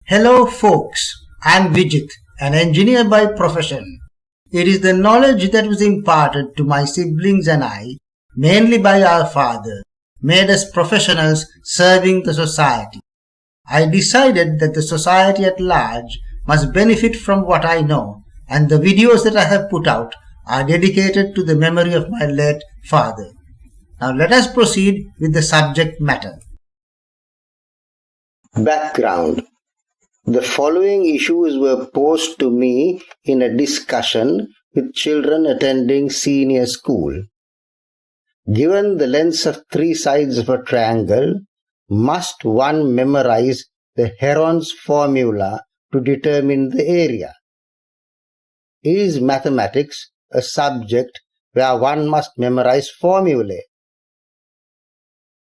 Hello folks, I'm Vijit, an engineer by profession. It is the knowledge that was imparted to my siblings and I, mainly by our father, made us professionals serving the society. I decided that the society at large must benefit from what I know, and the videos that I have put out are dedicated to the memory of my late father. Now let us proceed with the subject matter. Background. The following issues were posed to me in a discussion with children attending senior school. Given the lengths of three sides of a triangle, must one memorize the Heron's formula to determine the area? Is mathematics a subject where one must memorize formulae?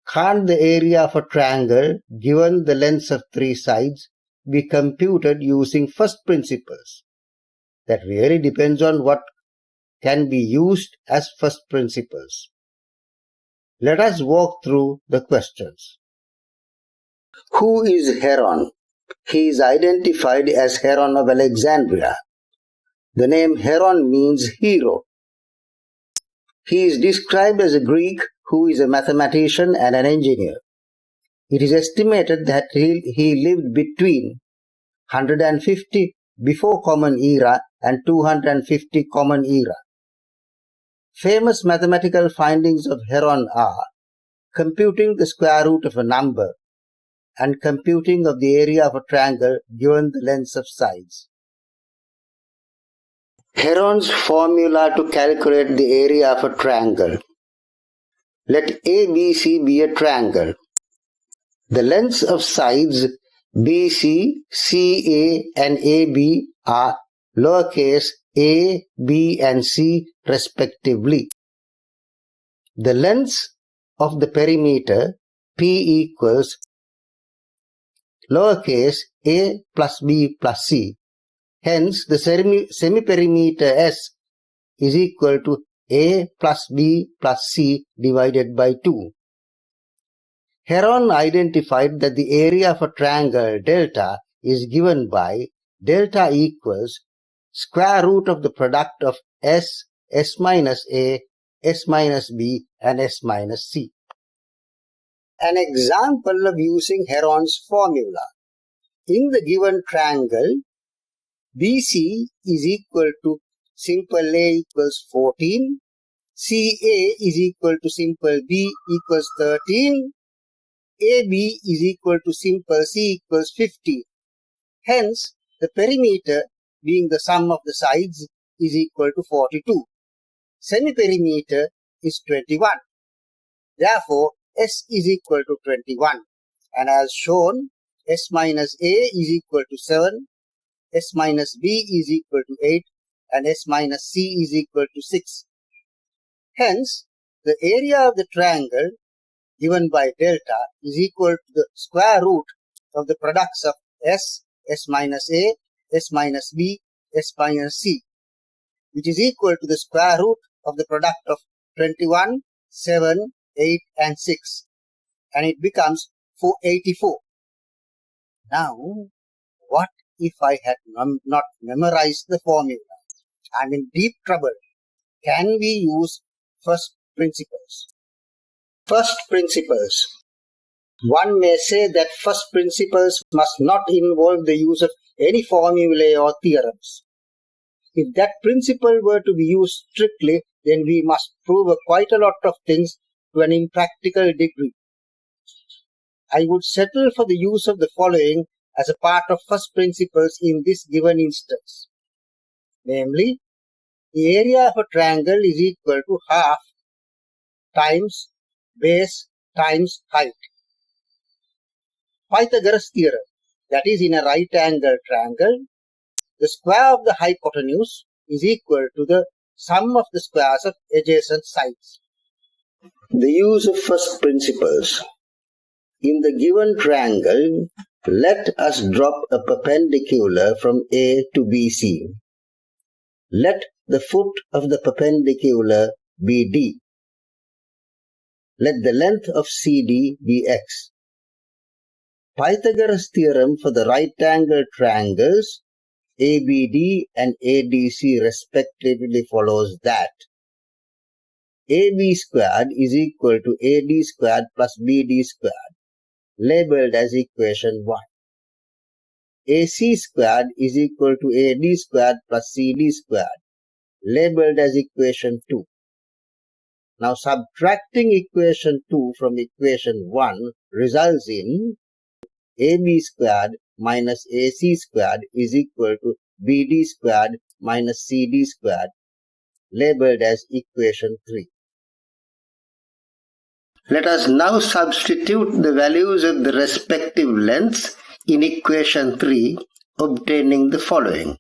Can't the area of a triangle, given the lengths of three sides, be computed using first principles? That really depends on what can be used as first principles. Let us walk through the questions. Who is Heron? He is identified as Heron of Alexandria. The name Heron means hero. He is described as a Greek who is a mathematician and an engineer. It is estimated that he lived between 150 before Common Era and 250 Common Era. Famous mathematical findings of Heron are computing the square root of a number and computing of the area of a triangle given the lengths of sides. Heron's formula to calculate the area of a triangle. Let ABC be a triangle. The lengths of sides BC, CA and AB are lowercase a, b and c respectively. The lengths of the perimeter P equals lowercase a plus b plus c. Hence, the semiperimeter S is equal to a plus b plus c divided by 2. Heron identified that the area of a triangle delta is given by delta equals square root of the product of S, S minus A, S minus B and S minus C. An example of using Heron's formula. In the given triangle, BC is equal to simple A equals 14, CA is equal to simple B equals 13, AB is equal to simple C equals 50. Hence, the perimeter being the sum of the sides is equal to 42. Semiperimeter is 21. Therefore, S is equal to 21. And as shown, S minus A is equal to 7, S minus B is equal to 8, and S minus C is equal to 6. Hence, the area of the triangle given by delta is equal to the square root of the products of S, S minus A, S minus B, S minus C, which is equal to the square root of the product of 21, 7, 8 and 6, and it becomes 484. Now, what if I had not memorized the formula? I'm in deep trouble. Can we use first principles? First principles. One may say that first principles must not involve the use of any formulae or theorems. If that principle were to be used strictly, then we must prove quite a lot of things to an impractical degree. I would settle for the use of the following as a part of first principles in this given instance. Namely, the area of a triangle is equal to half times base times height. Pythagoras theorem, that is, in a right angle triangle, the square of the hypotenuse is equal to the sum of the squares of adjacent sides. The use of first principles. In the given triangle, let us drop a perpendicular from A to BC. Let the foot of the perpendicular be D. Let the length of CD be x. Pythagoras theorem for the right-angled triangles ABD and ADC respectively follows that AB squared is equal to AD squared plus BD squared, labeled as equation 1. AC squared is equal to AD squared plus CD squared, labeled as equation 2. Now subtracting equation 2 from equation 1 results in AB squared minus AC squared is equal to BD squared minus CD squared, labeled as equation 3. Let us now substitute the values of the respective lengths in equation 3, obtaining the following.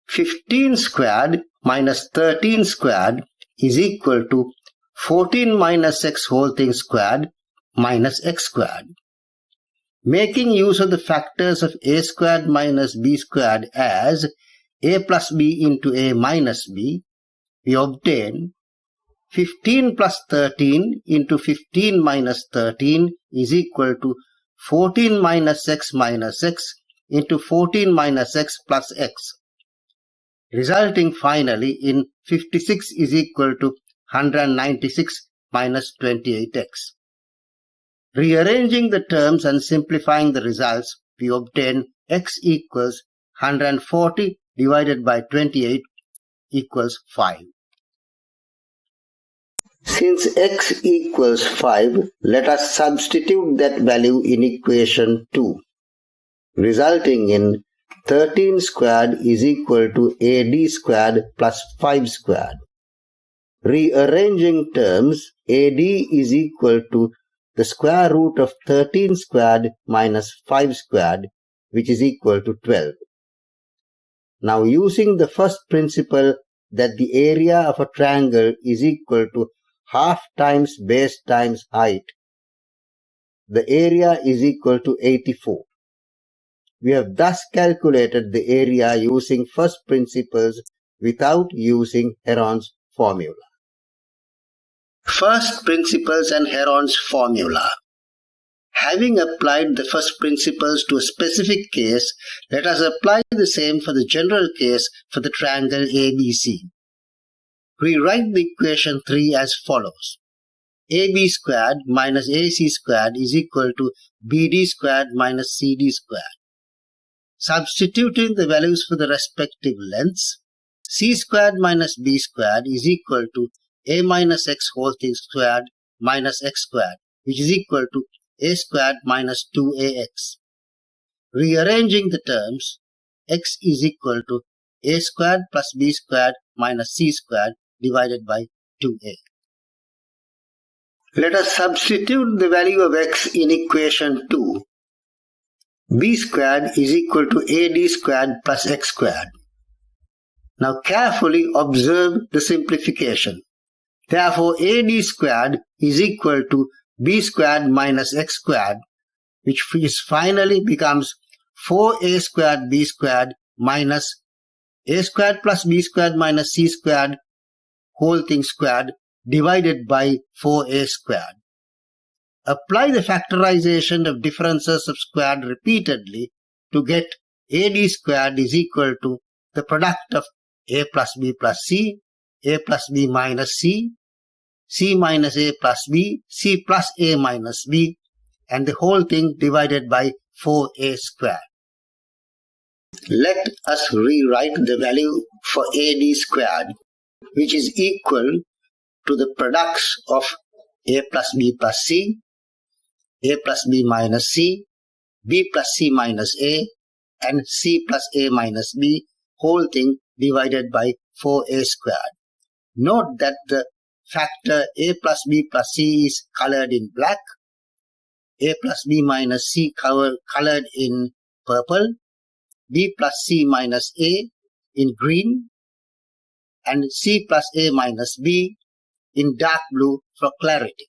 15 squared minus 13 squared is equal to 14 minus x whole thing squared minus x squared. Making use of the factors of a squared minus b squared as a plus b into a minus b, we obtain 15 plus 13 into 15 minus 13 is equal to 14 minus x into 14 minus x plus x, resulting finally in 56 is equal to 196 minus 28x. Rearranging the terms and simplifying the results, we obtain x equals 140 divided by 28 equals 5. Since x equals 5, let us substitute that value in equation 2, resulting in 13 squared is equal to AD squared plus 5 squared. Rearranging terms, AD is equal to the square root of 13 squared minus 5 squared, which is equal to 12. Now using the first principle that the area of a triangle is equal to half times base times height, the area is equal to 84. We have thus calculated the area using first principles without using Heron's formula. First principles and Heron's formula. Having applied the first principles to a specific case, let us apply the same for the general case for the triangle ABC. Rewrite the equation 3 as follows. AB squared minus AC squared is equal to BD squared minus CD squared. Substituting the values for the respective lengths, C squared minus B squared is equal to A minus x whole thing squared minus x squared, which is equal to A squared minus 2AX. Rearranging the terms, x is equal to A squared plus B squared minus C squared divided by 2A. Let us substitute the value of x in equation 2. B squared is equal to AD squared plus x squared. Now carefully observe the simplification. Therefore, AD squared is equal to B squared minus x squared, which finally becomes 4A squared B squared minus A squared plus B squared minus C squared whole thing squared divided by 4A squared. Apply the factorization of differences of squared repeatedly to get AD squared is equal to the product of A plus B plus C, A plus B minus C, C minus A plus B, C plus A minus B, and the whole thing divided by 4A squared. Let us rewrite the value for AD squared, which is equal to the products of A plus B plus C, A plus B minus C, B plus C minus A, and C plus A minus B, whole thing divided by 4A squared. Note that the factor A plus B plus C is colored in black, A plus B minus C colored in purple, B plus C minus A in green, and C plus A minus B in dark blue for clarity.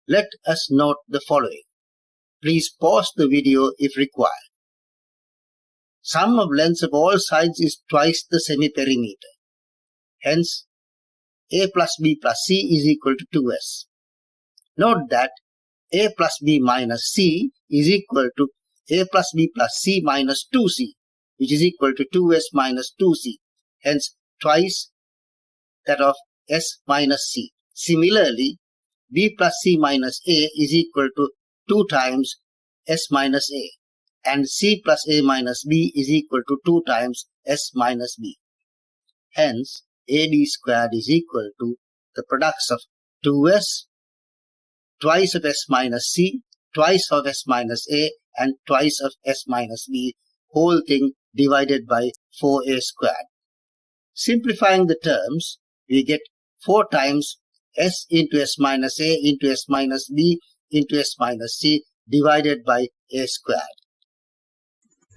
Let us note the following. Please pause the video if required. Sum of lengths of all sides is twice the semi-perimeter. Hence, A plus B plus C is equal to 2S. Note that a plus b minus c is equal to a plus b plus c minus 2c, which is equal to 2s minus 2c, hence twice that of s minus c. Similarly, b plus c minus a is equal to 2 times s minus a, and c plus a minus b is equal to 2 times s minus b. Hence, ad squared is equal to the products of 2s, twice of s minus c, twice of s minus a, and twice of s minus b, whole thing divided by 4a squared. Simplifying the terms, we get 4 times s into s minus a into s minus b into s minus c divided by a squared.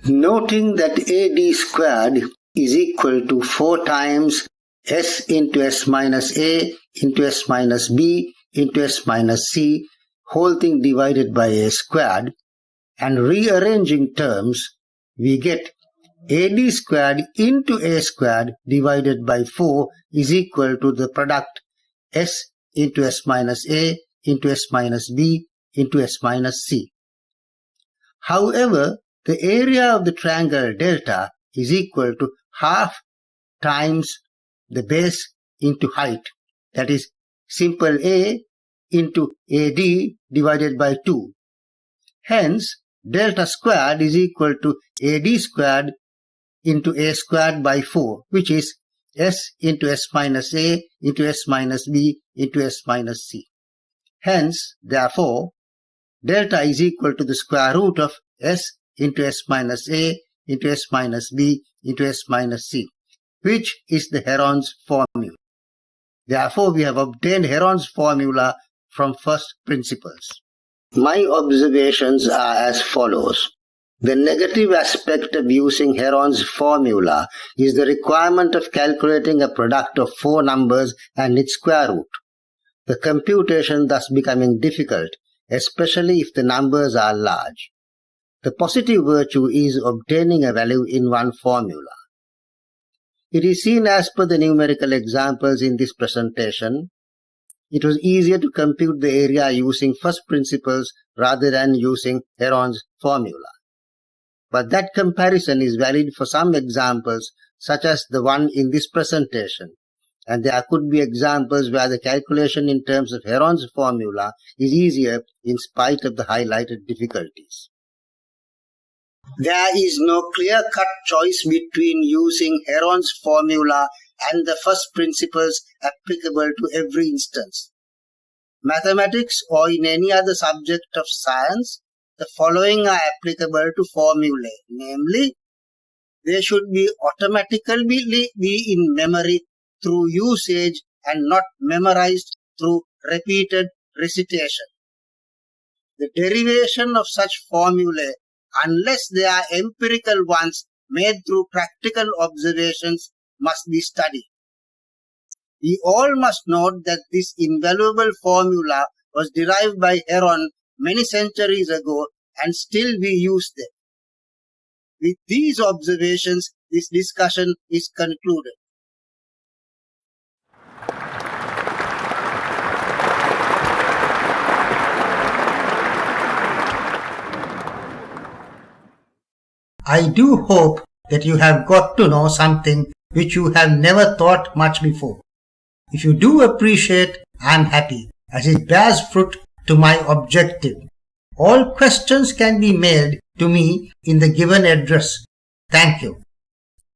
Noting that ad squared is equal to 4 times s into s minus a into s minus b into s minus c, whole thing divided by a squared, and rearranging terms, we get ad squared into a squared divided by 4 is equal to the product s into s minus a into s minus b into s minus c. However, the area of the triangle delta is equal to half times the base into height, that is simple a into ad divided by 2. Hence, delta squared is equal to ad squared into a squared by 4, which is s into s minus a into s minus b into s minus c. Hence, therefore, delta is equal to the square root of s into s minus a into s minus b into s minus c, which is the Heron's formula. Therefore, we have obtained Heron's formula from first principles. My observations are as follows. The negative aspect of using Heron's formula is the requirement of calculating a product of 4 numbers and its square root, the computation thus becoming difficult, especially if the numbers are large. The positive virtue is obtaining a value in one formula. It is seen as per the numerical examples in this presentation, it was easier to compute the area using first principles rather than using Heron's formula. But that comparison is valid for some examples such as the one in this presentation, and there could be examples where the calculation in terms of Heron's formula is easier in spite of the highlighted difficulties. There is no clear-cut choice between using Heron's formula and the first principles applicable to every instance. Mathematics or in any other subject of science, the following are applicable to formulae, namely, they should be automatically be in memory through usage and not memorized through repeated recitation. The derivation of such formulae, unless they are empirical ones made through practical observations, must be studied. We all must note that this invaluable formula was derived by Heron many centuries ago and still we use them. With these observations, this discussion is concluded. I do hope that you have got to know something which you have never thought much before. If you do appreciate, I am happy, as it bears fruit to my objective. All questions can be mailed to me in the given address. Thank you.